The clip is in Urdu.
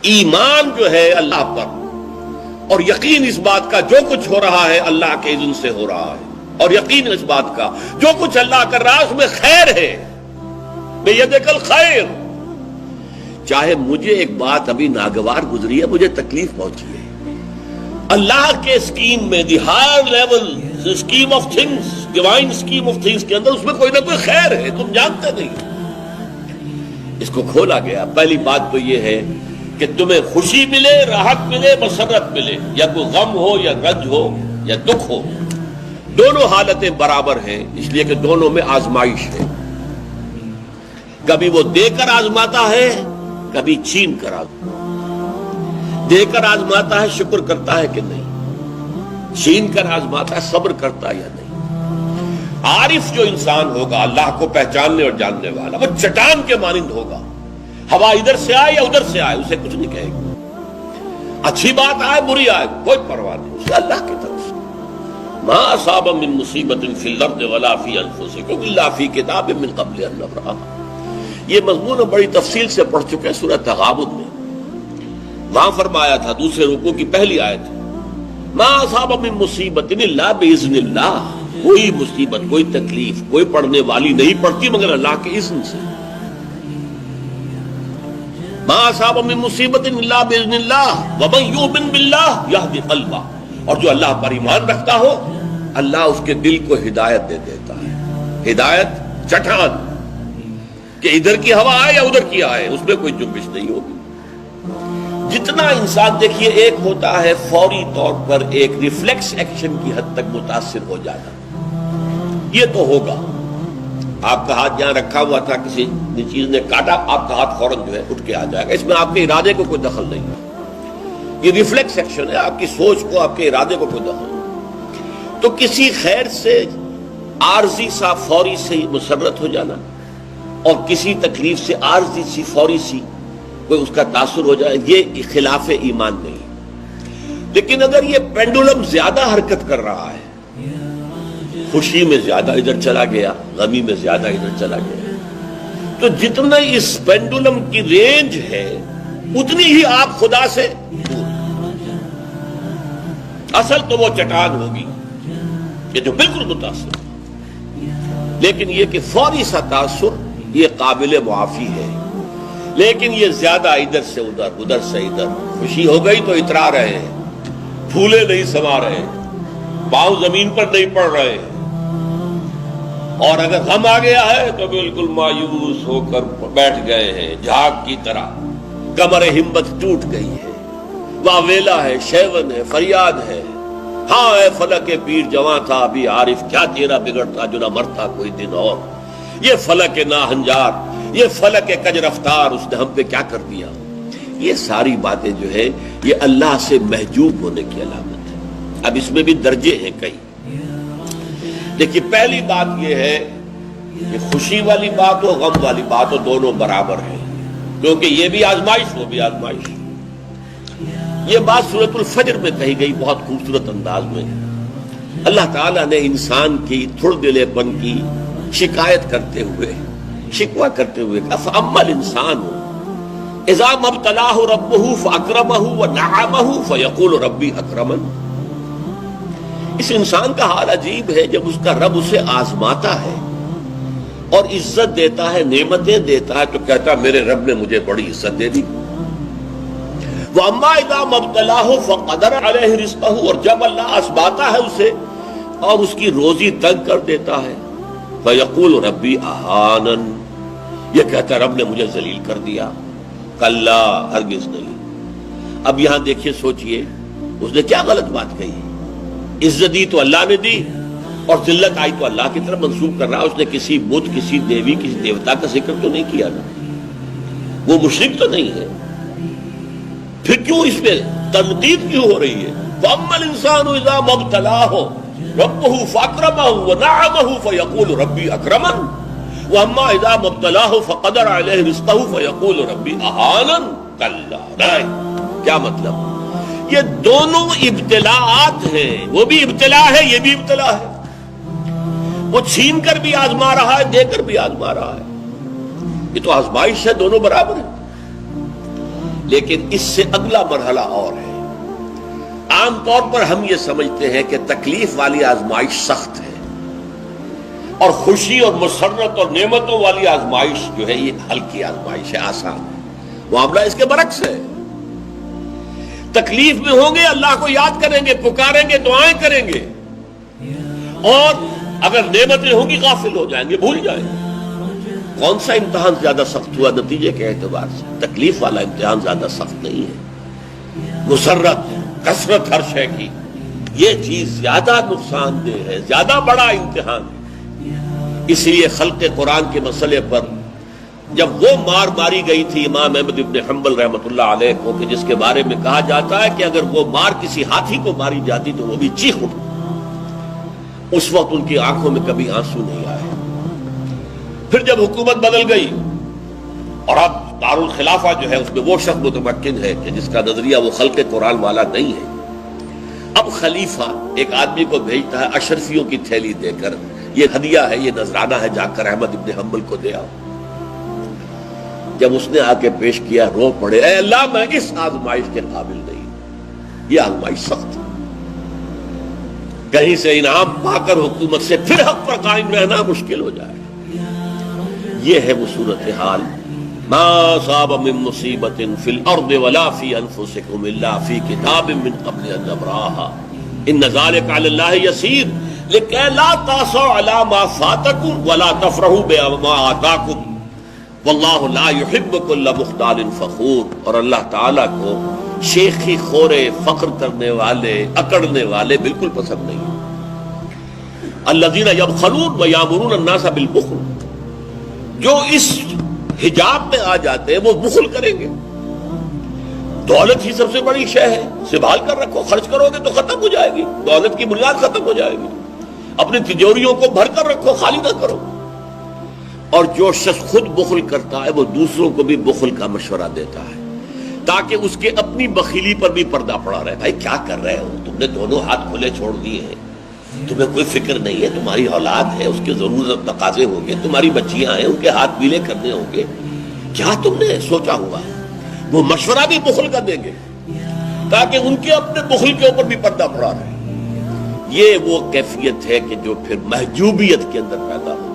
ایمان جو ہے اللہ پر اور یقین اس بات کا جو کچھ ہو رہا ہے اللہ کے اذن سے ہو رہا ہے، اور یقین اس بات کا جو کچھ اللہ کر رہا ہے اس میں خیر ہے، بیدک الخیر۔ چاہے مجھے ایک بات ابھی ناگوار گزری ہے، مجھے تکلیف پہنچی ہے، اللہ کے اسکیم میں، the higher level scheme of things, divine scheme of things کے اندر اس میں کوئی نہ کوئی خیر ہے، تم جانتے نہیں۔ اس کو کھولا گیا۔ پہلی بات تو یہ ہے کہ تمہیں خوشی ملے، راحت ملے، مسرت ملے، یا کوئی غم ہو یا رنج ہو یا دکھ ہو، دونوں حالتیں برابر ہیں، اس لیے کہ دونوں میں آزمائش ہے۔ کبھی وہ دے کر آزماتا ہے، کبھی چھین کر آزماتا ہے۔ دے کر آزماتا ہے، شکر کرتا ہے کہ نہیں، چھین کر آزماتا ہے، صبر کرتا ہے یا نہیں۔ عارف جو انسان ہوگا، اللہ کو پہچاننے اور جاننے والا، وہ چٹان کے مانند ہوگا، ہوا ادھر سے آئے یا ادھر سے آئے اسے کچھ نہیں کہے گا، اچھی بات آئے بری آئے کوئی پرواہ نہیں، اسے اللہ کی طرف سے۔ ما اصاب من مصیبت فی الارض ولا فی انفسکم الا فی کتاب من قبل ان نبرأها۔ یہ مضمون بڑی تفصیل سے پڑھ چکے ہیں سورہ تغابن میں۔ وہاں فرمایا تھا دوسرے رکوع کی پہلی آیت، ما اصاب من مصیبت الا باذن اللہ، کوئی مصیبت، کوئی تکلیف، کوئی پڑھنے والی نہیں پڑتی مگر اللہ کے اذن سے۔ ما اصاب من مصیبت الا باذن اللہ ومن یؤمن باللہ یہدی قلبہ، اور جو اللہ پر ایمان رکھتا ہو اللہ اس کے دل کو ہدایت دے دیتا ہے۔ ہدایت چٹان کہ ادھر کی ہوا آئے یا ادھر کی آئے اس میں کوئی جنبش نہیں ہوگی۔ جتنا انسان دیکھیے، ایک ہوتا ہے فوری طور پر ایک ریفلیکس ایکشن کی حد تک متاثر ہو جانا، یہ تو ہوگا۔ آپ کا ہاتھ جہاں رکھا ہوا تھا کسی چیز نے کاٹا، آپ کا ہاتھ فوراً جو ہے اٹھ کے آ جائے گا، اس میں آپ کے ارادے کو کوئی دخل نہیں ہے، یہ ریفلیکس ایکشن ہے، آپ کی سوچ کو، آپ کے ارادے کو کوئی دخل نہیں۔ تو کسی خیر سے عارضی سا فوری سے مسرت ہو جانا، اور کسی تکلیف سے عارضی سی فوری سی کوئی اس کا تاثر ہو جائے، یہ خلاف ایمان نہیں۔ لیکن اگر یہ پینڈولم زیادہ حرکت کر رہا ہے، خوشی میں زیادہ ادھر چلا گیا، غمی میں زیادہ ادھر چلا گیا، تو جتنا اس پینڈولم کی رینج ہے اتنی ہی آپ خدا سے دور۔ اصل تو وہ چٹان ہوگی کہ جو بالکل متاثر، لیکن یہ کہ فوری سا تاثر یہ قابل معافی ہے، لیکن یہ زیادہ ادھر سے ادھر، ادھر سے ادھر، خوشی ہو گئی تو اترا رہے ہیں، پھولے نہیں سما رہے، پاؤں زمین پر نہیں پڑ رہے، اور اگر غم آ گیا ہے تو بالکل مایوس ہو کر بیٹھ گئے ہیں جھاگ کی طرح، کمر ہمت ٹوٹ گئی ہے، واویلا ہے، شیون ہے، فریاد ہے، ہاں اے فلک پیر جواں تھا ابھی عارف، کیا تیرا بگڑتا جو نہ مرتا کوئی دن اور، یہ فلک ناہنجار، یہ فلک کج رفتار، اس نے ہم پہ کیا کر دیا۔ یہ ساری باتیں جو ہے یہ اللہ سے محجوب ہونے کی علامت ہے۔ اب اس میں بھی درجے ہیں کئی۔ دیکھیے پہلی بات یہ ہے کہ خوشی والی بات ہو، غم والی بات ہو، دونوں برابر ہیں، کیونکہ یہ بھی آزمائش، وہ بھی آزمائش۔ یہ بات سورۃ الفجر میں کہی گئی بہت خوبصورت انداز میں۔ اللہ تعالیٰ نے انسان کی تھڑ دلے پن کی شکایت کرتے ہوئے، شکوہ کرتے ہوئے کہا فَأَمَّا الْإِنسَانُ إِذَا مَا ابْتَلَاهُ رَبُّهُ فَأَكْرَمَهُ وَنَعَمَهُ فَيَقُولُ رَبِّي أَكْرَمَنِ۔ اس انسان کا حال عجیب ہے جب اس کا رب اسے آزماتا ہے اور عزت دیتا ہے، نعمتیں دیتا ہے، تو کہتا ہے میرے رب نے مجھے بڑی عزت دے دی۔ وَأَمَّا إِذَا مَا ابْتَلَاهُ فَقَدَرَ عَلَيْهِ رِزْقَهُ، اور جب اللہ آزماتا ہے اسے اور اس کی روزی تنگ کر دیتا ہے، فَيَقُولُ رَبِّي أَهَانَنِ، یہ کہتا ہے رب نے مجھے ذلیل کر دیا۔ کلا، ہرگز نہیں۔ اب یہاں دیکھیے، سوچئے اس نے کیا غلط بات کہی۔ عزت دی تو اللہ نے دی، اور ذلت آئی تو اللہ کی طرف منسوب کر رہا۔ اس نے کسی بت، کسی دیوی، کسی دیوتا کا ذکر تو نہیں کیا نا، وہ مشرک تو نہیں ہے، پھر کیوں اس پہ تنقید کیوں ہو رہی ہے؟ فَأَمَّا الْإِنسَانُ إِذَا مَا ابْتَلَاهُ رَبُّهُ فَأَكْرَمَهُ وَنَعَمَهُ فَيَقُولُ رَبِّي أَكْرَمَنِ، وَأَمَّا إِذَا مَا ابْتَلَاهُ فَقَدَرَ عَلَيْهِ رِزْقَهُ فَيَقُولُ رَبِّي أَهَانَنِ۔ کلا، کیا مطلب؟ یہ دونوں ابتلاءات ہیں، وہ بھی ابتلا ہے، یہ بھی ابتلا ہے۔ وہ چھین کر بھی آزما رہا ہے، دے کر بھی آزما رہا ہے، یہ تو آزمائش ہے، دونوں برابر ہیں۔ لیکن اس سے اگلا مرحلہ اور ہے۔ عام طور پر ہم یہ سمجھتے ہیں کہ تکلیف والی آزمائش سخت ہے اور خوشی اور مسرت اور نعمتوں والی آزمائش جو ہے یہ ہلکی آزمائش ہے، آسان ہے۔ معاملہ اس کے برعکس ہے۔ تکلیف میں ہوں گے اللہ کو یاد کریں گے، پکاریں گے، دعائیں کریں گے، اور اگر نعمتیں ہوں گی غافل ہو جائیں گے، بھول جائیں گے۔ کون سا امتحان زیادہ سخت ہوا نتیجے کے اعتبار سے؟ تکلیف والا امتحان زیادہ سخت نہیں ہے۔ مسرت، کثرت ہر شے کی، یہ چیز زیادہ نقصان دہ ہے، زیادہ بڑا امتحان ہے۔ اس لیے خلق قرآن کے مسئلے پر جب وہ مار ماری گئی تھی امام احمد ابن حنبل رحمۃ اللہ علیہ کو، کہ جس کے بارے میں کہا جاتا ہے کہ اگر وہ مار کسی ہاتھی کو ماری جاتی تو وہ بھی چیخ اٹھتی، اس وقت ان کی آنکھوں میں کبھی آنسو نہیں آئے۔ پھر جب حکومت بدل گئی اور اب دارالخلافہ جو ہے اس میں وہ شخص متمکن ہے کہ جس کا نظریہ وہ خلق قرآن والا نہیں ہے، اب خلیفہ ایک آدمی کو بھیجتا ہے اشرفیوں کی تھیلی دے کر، یہ ہدیہ ہے، یہ نذرانہ ہے، جا کر احمد ابن حنبل کو دے آؤ۔ جب اس نے آ کے پیش کیا، رو پڑے، اے اللہ میں اس آزمائش کے قابل نہیں، یہ آزمائش سخت ہے۔ کہیں سے انعام پا کر حکومت سے پھر حق پر قائم رہنا مشکل ہو جائے۔ یہ ہے وہ صورتحال۔ ما اصاب من مصیبت فی الارض ولا فی انفسکم الا فی کتاب من قبل ان نبرأها ان ذلک علی اللہ یسیر لکی لا تأسوا علی ما فاتکم ولا تفرحوا بما آتاکم واللہ لا يحب كل مختال فخور۔ اور اللہ تعالیٰ کو شیخی خورے، فخر کرنے والے، اکڑنے والے بالکل پسند نہیں۔ الذین یبخلون ویامرون الناس بالبخل، جو اس حجاب میں آ جاتے ہیں وہ بخل کریں گے۔ دولت ہی سب سے بڑی شے ہے، سنبھال کر رکھو، خرچ کرو گے تو ختم ہو جائے گی، دولت کی بنیاد ختم ہو جائے گی۔ اپنی تجوریوں کو بھر کر رکھو، خالی نہ کرو۔ اور جو شخص خود بخل کرتا ہے وہ دوسروں کو بھی بخل کا مشورہ دیتا ہے تاکہ اس کے اپنی بخیلی پر بھی پردہ پڑا رہے۔ بھائی کیا کر رہے ہو تم نے؟ دونوں ہاتھ کھلے چھوڑ دیے ہیں، تمہیں کوئی فکر نہیں ہے، تمہاری اولاد ہے، اس کے ضرورت تقاضے ہوں گے، تمہاری بچیاں ہیں، ان کے ہاتھ پیلے کرنے ہوں گے، کیا تم نے سوچا ہوا؟ وہ مشورہ بھی بخل کا دیں گے تاکہ ان کے اپنے بخل کے اوپر بھی پردہ پڑا رہے۔ یہ وہ کیفیت ہے کہ جو پھر محجوبیت کے اندر پیدا ہو۔